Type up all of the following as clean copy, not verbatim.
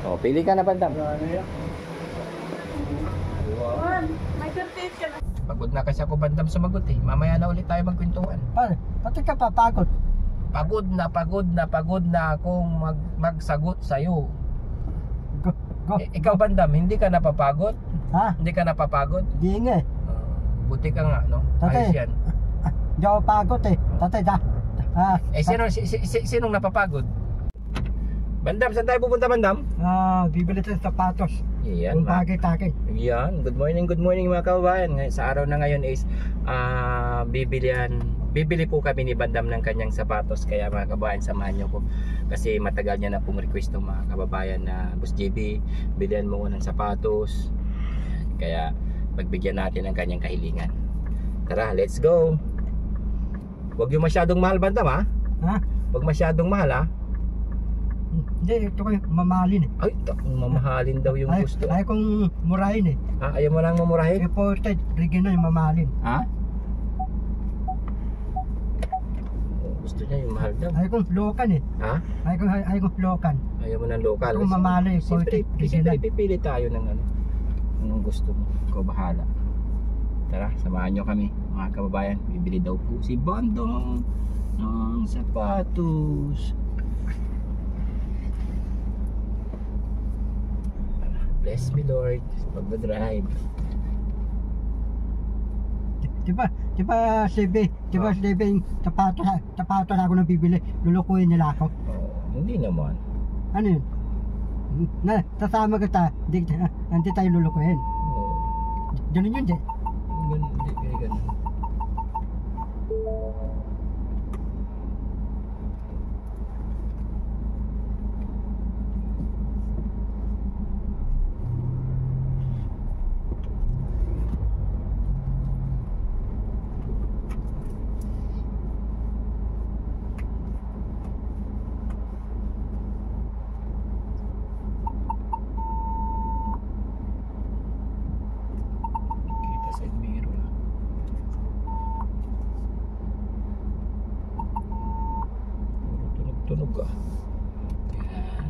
O, pili ka na, Bandam. May curtis ka na. Pagod na kasi ako, Bandam, sumagot eh. Mamaya na ulit tayo magkwentuhan. Pati ka papagod. Pagod na akong magsagot sa'yo. Go. Ikaw, Bandam, hindi ka napapagod? Ha? Hindi ka napapagod? Di nga eh. Buti ka nga, no? Tatay. Ayos yan. Di ako pagod eh. Tatay Sinong napapagod? Bandam, saan tayo pupunta, Bandam? Bibili tayo sapatos. Yan, Bagay-tagay. Yan, good morning mga kababayan. Sa araw na ngayon is bibili po kami ni Bandam ng kanyang sapatos. Kaya mga kababayan, samahan nyo ko. Kasi matagal niya na pong request ng mga kababayan na Boss JB, bilihan mo ko ng sapatos. Kaya pagbigyan natin ang kanyang kahilingan. Tara, let's go. Huwag yung masyadong mahal, Bandam, ha? Ha? Huwag masyadong mahal, ha? Hindi, ito kayo mamahalin eh. Ay, mamahalin daw yung gusto. Ayaw kong murahin eh. Ayaw mo lang mamurahin? Imported, original yung mamahalin. Ha? Gusto niya yung mahal daw. Ayaw kong lokan eh. Ha? Ayaw kong lokan. Ayaw mo ng local. Ito mamahalin, imported, Siyempre, original. pipili tayo ng ano. Anong gusto mo. Ikaw bahala. Tara, samahan nyo kami mga kababayan. Bibili daw po si Bandam ng sapatos. Bless me, Lord, sa pagdadrive. Diba, Sebe, yung tapato na ako nang bibili, lulukuhin nila ako. Hindi naman. Ano yun? Tasama kita, hindi tayo lulukuhin. Ganun yun, di? Hindi ganun. Tunog ah.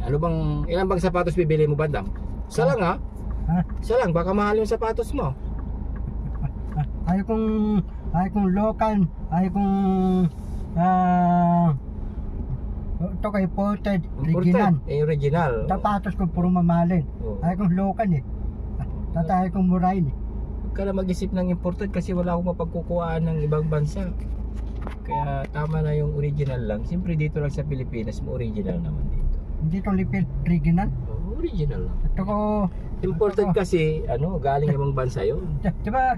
Ano bang, ilan bang sapatos bibili mo, Bandam? Isa lang ha? Isa lang, baka mahal yung sapatos mo. Ayaw kong lokan, ayaw kong ito kay imported, original. Original. Sapatos ko puro mamahalin. Ayaw kong lokan eh. Ayaw kong murahin eh. Huwag ka na mag-isip ng imported kasi wala akong mapagkukuhaan ng ibang bansa. Kaya tama na yung original lang. Siyempre dito lang sa Pilipinas mo original naman dito. Hindi itong lipid original. Original lang. Ito ko imported kasi galing ibang bansa yun. Diba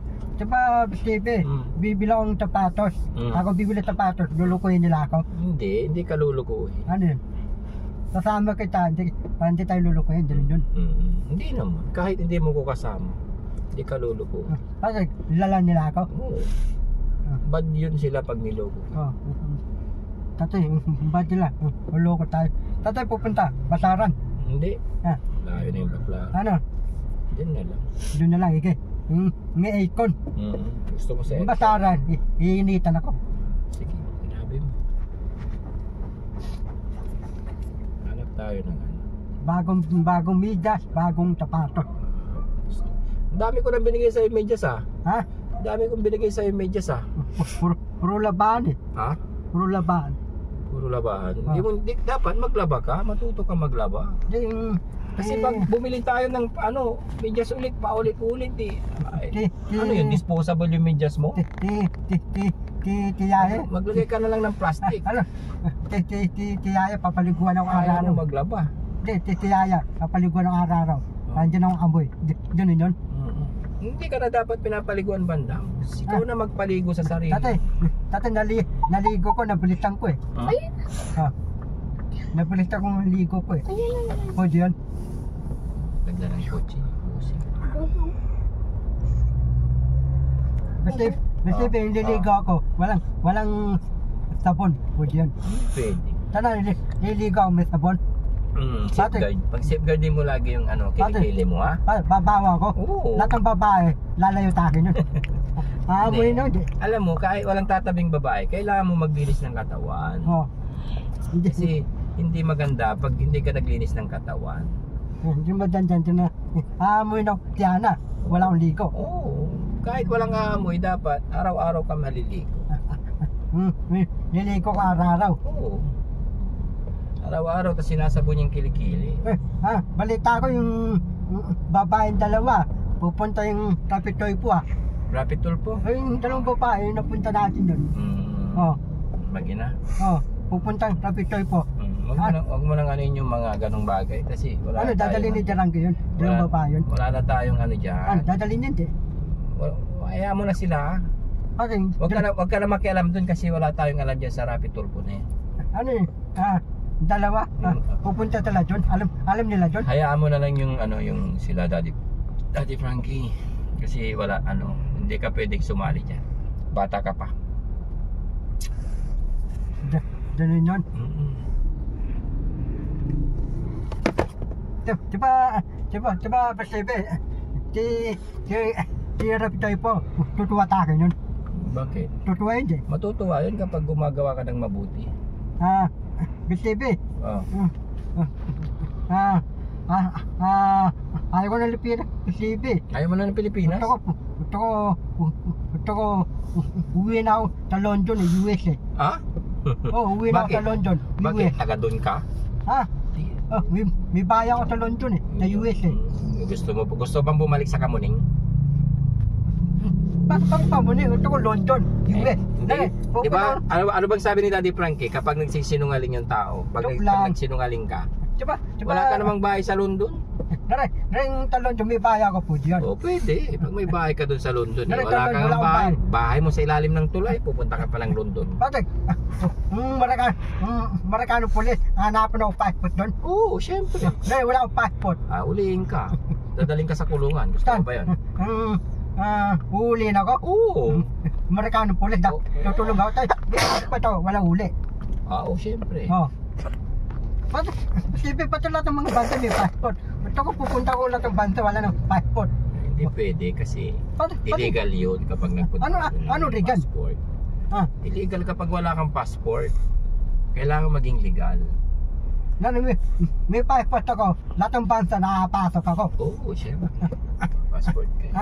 Steve, bibili akong sapatos. Ako bibili sapatos, lulukuhin nila ako. Hindi ka lulukuhin. Ano yun? Kasama kita, hindi tayo lulukuhin, din yun. Hindi naman, kahit hindi mo ko kasama, hindi ka lulukuhin. Kasi lala nila ako. Oo. Bad yun sila pag niloko. Tatay, bad nila. Loko tayo. Tatay, pupunta, Basaran. Hindi. Layo na yung bakla. Ano? Diyan na lang. Doon na lang, ike. May aircon. Gusto mo sa aircon? Basaran, iinitan ako. Sige, sinabi mo. Hanap tayo ng ano. Bagong medyas, bagong sapatos. Ang dami ko na binigay sa'yo medyas ha? Ha? Ang dami kong binigay sa'yo medyas ha? Puro labahan eh. Ha? Puro labahan. Puro labahan? Dapat maglaba ka, matuto ka maglaba. Kasi pag bumili tayo ng medyas ulit, paulit-ulit eh. Ano yun, disposable yung medyas mo? Tiyahe. Maglagay ka na lang ng plastic. Tiyahe, papaliguan ako Ayaw araw-araw. mo maglaba. Tiyahe, papaliguan ako araw-araw. Nandiyan akong amoy. Ganun yun. Hindi ka na dapat pinapaliguan, Bandam. Ikaw na magpaligo sa sarili. Tatay, naligo ko, nabilitan ko eh. Nabilitan ko, naligo ko eh. O, diyan. Ganda ng kotse. Basta nililigo ako. Walang sabon. O, diyan. Pwede. Sana nililigo ako, may sabon. Safeguard. Pag safeguardin mo lagi yung kilikili mo ha? Babawa ko. Oo. Lahat ng babae, lalayo sa akin yun. Aamoy na. Alam mo, kahit walang tatabing babae, kailangan mo maglinis ng katawan. Kasi hindi maganda pag hindi ka naglinis ng katawan. Hindi mo dyan na aamoy ng tiyana. Wala akong ligo. Oo. Kahit walang aamoy, dapat araw-araw ka maliligo. Niligo ka araw-araw. Oo. Araw-araw kasi sinasabon yung kilikili. Balita ko yung babaeng dalawa. Pupunta yung Kapitoy po Rapid tour po. Yung dalawang babae yung napunta natin doon. Oh. Mag-ina. Pupunta yung Kapitoy po. Huwag mo nang ano yung mga ganong bagay kasi wala Ano, dadalhin ni Jaranggo yun? Dalawang babae yun? Wala na tayong ano dyan. Ano, dadalhin yun Kaya mo na sila. Wag ka na makialam dun kasi wala tayong alam dyan sa rapid tour po na yan. Ano dalawa? Pupunta tala doon? Alam nila doon? Hayaan mo na lang yung ano yung sila Daddy Frankie. Kasi wala hindi ka pwedeng sumali dyan. Bata ka pa. Ganun yun? Diba, Pasibe, si Rapitoy po, tutuwa takin yun. Bakit? Tutuwa yun Matutuwa yun kapag gumagawa ka ng mabuti. Pasibe, ayaw ko na Pilipinas, Pasibe. Ayaw mo na ng Pilipinas? Gusto ko, uwi na ako sa London, US eh. Uwi na ako sa London, Bakit? US. Taga doon ka? May bayan ako sa London eh, sa US eh. Gusto bang bumalik sa Kamuning? Bakit pa mo gusto ko London, US. Hindi. Diba, ano bang sabi ni Daddy Frankie kapag nagsisinungaling yung tao? Pag nagsinungaling ka, Diba? wala ka namang bahay sa London? Ring sa London, may bayan ako po diyan. Pwede. Pag may bahay ka doon sa London, Wala wala kang akong bahay. Bahay mo sa ilalim ng tulay, pupunta ka pa ng London. Bakit? Marakano pulis, hanapan ako passport doon. Oo, syempre. Wala akong passport. Ulihin ka. Dadaling ka sa kulungan. Gusto mo ba yun? Uhulihin ako? Oo. Marakano pulis, tutulong ako tayo. Passport ako, wala huli. Oo, syempre. Sige, pati lahat ng mga bansa may passport. Ba't ako pupunta ko lahat ng bansa, wala ng passport? Hindi pwede kasi illegal yun kapag nagpunta ka doon ano ng legal? passport. Illegal kapag wala kang passport. Kailangan maging legal. May passport ako, lahat ng bansa nakapasok ako. Oo, syempre. Passport ka.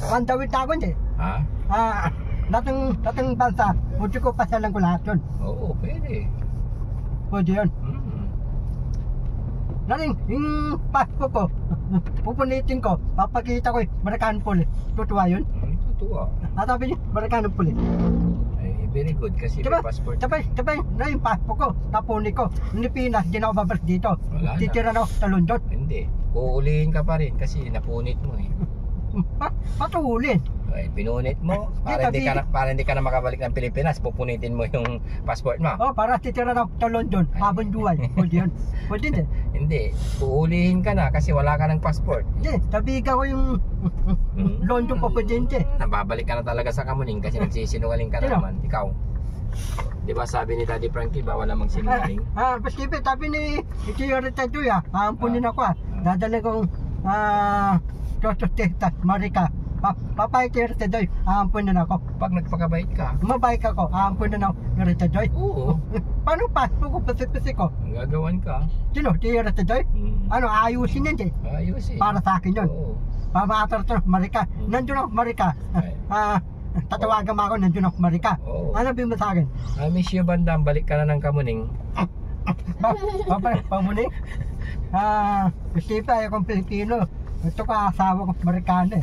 Mandawit ako hindi. Lahat ng bansa, pwede ko pasalan ko lahat yun. Oo, pwede. Pwede yun. Yung passport ko, pupunitin ko, papakita ko Marakano Police. Tutuwa yun? Tutuwa. Sabi niyo, Marakano Police. Very good kasi may passport. Sabay, yung passport ko, napuni ko. Pilipinas, hindi na ako babalik dito. Wala na. Titira na ako sa London. Hindi. Uulihin ka pa rin kasi napunit mo eh. Patuhulin. Pinunit mo para hindi ka na makabalik ng Pilipinas, pupunitin mo yung passport mo. Para titira na ako sa London, habang duway. Pwede yun. Pwede hindi. Hindi. Uulihin ka na kasi wala ka ng passport. Hindi, tabiga ko yung London pa pwede hindi. Nababalik ka na talaga sa Kamuning kasi nagsisinungaling ka na naman. Ikaw. Di ba sabi ni Daddy Frankie, bawal namang sinungaling? Pastipe, sabi ni Chiyorita Joy, aampunin ako Dadala kong Totos Texas, Marica. Papay Chiyorita Joy, aampunin ako. Pag nagpakabait ka. Mabait ako, aampunin ako, Chiyorita Joy. Oo. Paano passport ko, pasipisi ko? Gagawan ka. Sino, Chiyorita Joy? Ayusin yan Ayusin. Para sa akin yun. Oo. Pamatar to, Marica. Nandun ako, Marica. Tatawagan mo ako, nandun ako, Marica. Ano sabihin mo sa akin? I miss you, Bandam. Balik ka na ng Kamuning. Pamuning? Pastipe, ayaw kong Pilipino. Ito ka asawa ko Marikana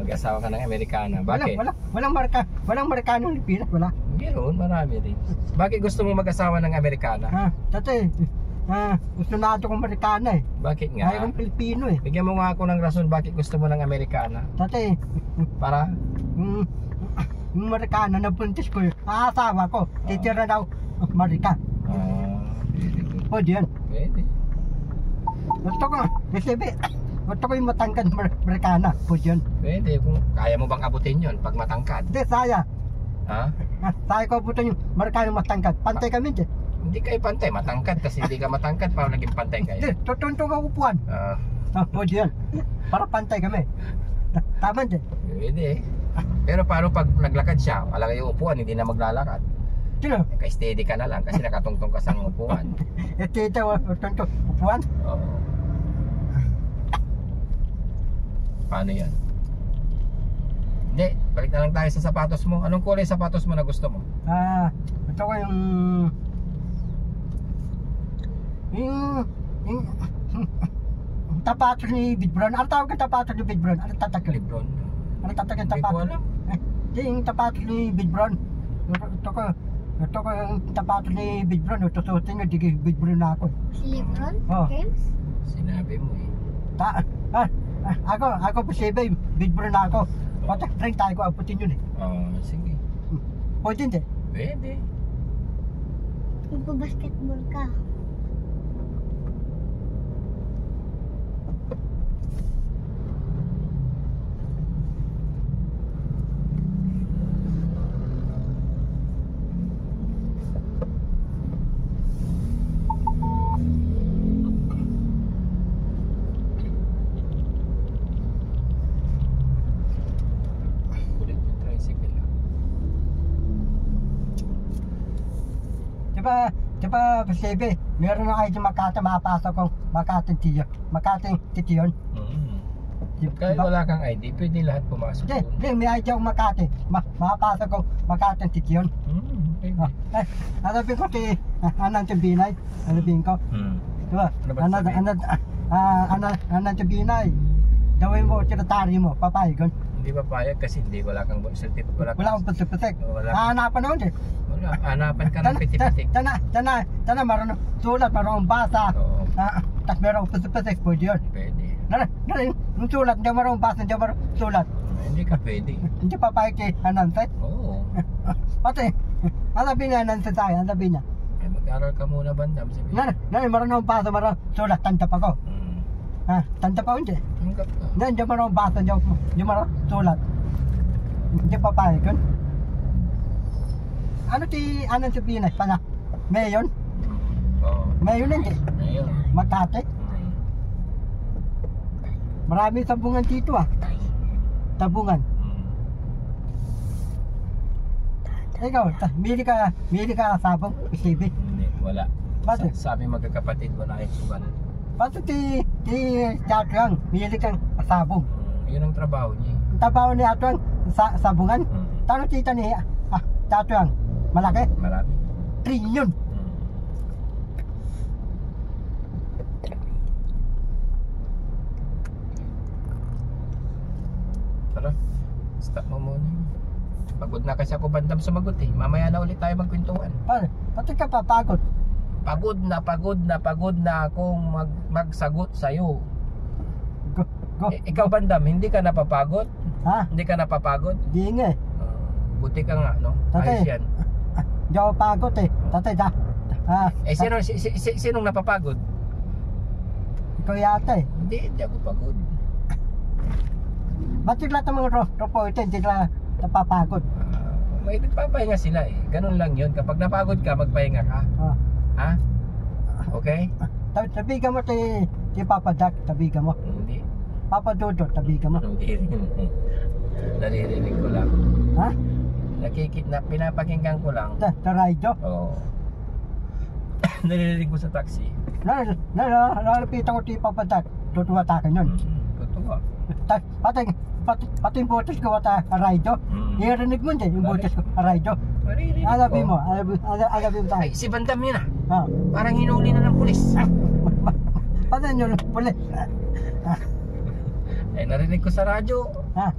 Mag-asawa ka ng Amerikana. Bakit? Walang Marikana ng Pilipinas, wala. Meron, marami rin. Bakit gusto mo mag-asawa ng Amerikana? Dati, gusto na ito kong Marikana Bakit nga? Ayaw kong Pilipino Bigyan mo nga ako ng rason bakit gusto mo ng Amerikana. Dati, para? Yung Marikana na buntis ko asawa ko, titira daw Marika. Pwede yan. Pwede. Gusto ko yung matangkad Marikana. Pwede yan. Pwede. Kung kaya mo bang abutin yun pag matangkad? Hindi, saya. Saya ko abutin yung Marikana matangkad. Pantay kami dyan. Hindi kayo pantay. Matangkad kasi hindi ka matangkad. Paano naging pantay kayo? Hindi, tutuntong ang upuan. Pwede yan. Para pantay kami. Tama dyan. Pwede. Pero paano pag naglakad siya? Wala kayong upuan, hindi na maglalakad. Sino? Ka-steady ka na lang kasi nakatungtong ka sa upuan. Ito ito, ito, upuan. Oo. Paano yan? Hindi, balik na lang tayo sa sapatos mo. Anong kulay sapatos mo na gusto mo? Ito ko yung tapatos ni Big Brown. Ano tawag ang tapatos ni Big Brown? Ano tatakal? Lebron. Ano tatakal Hindi ko tapatos? alam. Yung tapatos ni Big Brown. Ito ko yung tapatos ni Big Brown. Ito suotin nyo, di Big Brown na ako. Si Lebron? Oh. James? Sinabi mo eh. Ako posible, Big Brown na ako. Pati, ring tayo ko, abutin yun eh. Sige. Pwede hindi. Pwede. Magpa-basketball ka. Kulit yung tricycle ah. Diba, posible, meron na kayo sa Makati, makapasok kong Makati Titiyon. Kahit wala kang ID, pwede lahat pumasok doon. Hindi, may idea akong Makati. Makapasok kong Makati Titiyon. Pwede. Hanapin ko si Anang Tibinay. Hanapin ko. Diba? Ano ba sabihin? Anang Tibinay. Gawin mo, sekretary mo, papayag. Hindi papayag kasi wala kang certificate. Wala akong pasipasik. Wala. Hanapan ako dyan. Wala. Hanapan ka ng piti-piti. Tana, marunong sulat, marunong basa. Oo. Tapos meron akong pasipasik, pwede yun. Pwede. Yung sulat, hindi marunong basa, hindi marunong sulat. Hindi ka pwede. Hindi papayag kay Ananset. Oo. Pati, hanapin niya Ananset tayo, hanapin niya. Mag-aral ka muna bandam. Marunong basa, marunong sulat, tantap ako. Tantap ako hindi. Tanggap ka. Hindi marunong basa, hindi marunong sulat. Hindi papayag yun. Ano ti Anang Sabinas pa na? Mayon? Oo. Mayon hindi. Ayun. Makati. Marami tabungan dito Tabungan. Ikaw, mili ka sabong, isibi. Hindi, wala. Bakit? Sa aming magkakapatid, wala yung suban. Bakit ti Jatwang, mili kang sabong. Yun ang trabaho niya. Ang tabaw ni Atwang, sabungan. Tano tita ni Jatwang? Malaki? Marami. Trillion. Tara, stop mo muna. Pagod na kasi ako bandam sumagot eh. Mamaya na ulit tayo magkwentuhan. Pati ka papagod. Pagod na akong magsagot sa'yo. Go. Ikaw bandam, hindi ka napapagod? Ha? Hindi ka napapagod? Di nga eh. Buti ka nga, no? Tatay. Ayos yan. Di ako pagod eh. Tatay Sinong napapagod? Ikaw yata eh. Hindi ako pagod. Ba't yung lahat ng mga ropo ito hindi ka napapagod? May nagpapahinga sila eh. Ganun lang yun. Kapag napagod ka, magpahinga ka. Ha? Okay? Tabigan mo si Papa Jack, tabigan mo. Hindi. Papa Dodo, tabigan mo. Hindi rin. Naririnig ko lang. Ha? Pinapakinggan ko lang. Sa radyo? Oo. Naririnig ko sa taxi. Nalapitan ko si Papa Jack, tutuwatakan yun. Totoo. Pati yung botes ko sa radyo. Narinig mo din yung botes ko sa radyo. Naririnig ko. Alabi mo tayo. Ay, si Bandam yun ah. Ha? Parang hinuli na ng pulis. Pati yun, pulis. Eh, narinig ko sa radyo. Ha?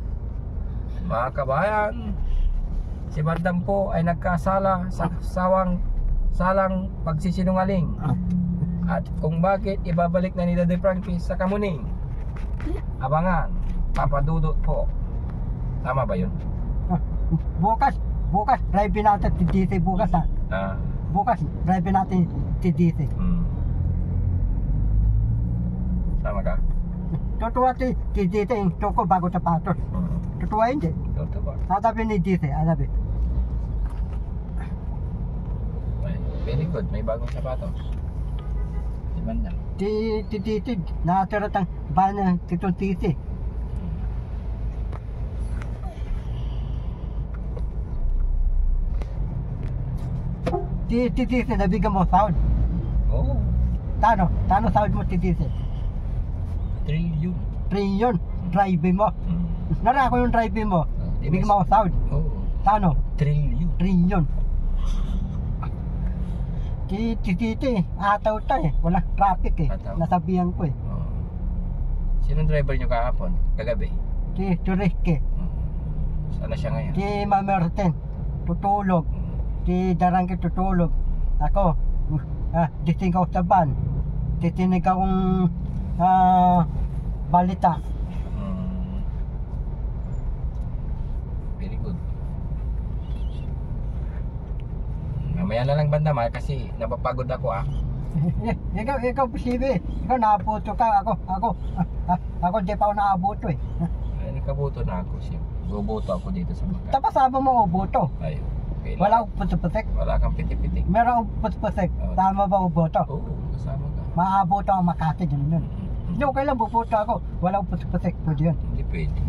Mga kabayan, si Bandam po ay nagkasala sa salang pagsisinungaling. At kung bakit ibabalik na ni Daddy Frankie sa Kamuning. Abangan, papadudot po. Tama ba yun? Bukas, drive natin si DC bukas ha. Bukas, drive natin si DC. Tama ka? Tutuwa si DC yung tuko bago sapatos. Tutuwa hindi. Totoo. Adabi ni DC, adabi. Very good, may bagong sapatos. Si Bandam. Si DC, nakatira tang bahan ng titong DC. Titisin, nabigyan mo sound. Oo. Tano sound mo titisin. Trillion. Trillion, driving mo. Nara ko yung driving mo. Di Bigyan mas- mo sound. Oo. Tano? Trillion. Trillion. Titi, ataw tayo eh. Walang traffic eh. Ataw. Nasabihan ko eh. Oo. Sinong driver nyo kahapon? Kagabi? Tureke, Sana siya ngayon? si Mamerten, tutulog. Si Darangke tutulog. Ako, gising ako sa van. Titinig akong balita. Very good. Mamaya na lang banda mahal kasi napapagod ako ah. Ikaw posible. Ikaw naabuto ka. Ako di pa ako naabuto eh. Ay, nakabuto na ako siya. Bubuto ako dito sa Makati. Tapos sabi mo ubuto. Ay, okay lang. Wala akong putik-putik. Wala kang pitik-pitik. Meron akong putik-putik. Oo. Tama ba ubuto? Oo, kasama ka. Maabuto ang Makati din yun. Hindi okay lang bubuto ako. Wala akong putik-putik. Pwede yun. Hindi pwede.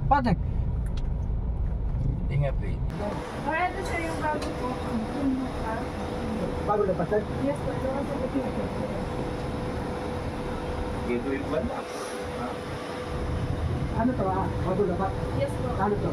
Patik. Hindi nga pwede. Alright, ito siya yung bago ko. Bago na patik. Yes, po. Doon sa bukid. Dito yung banda. Ano to ah? Bago na pa? Yes, po. Ano to?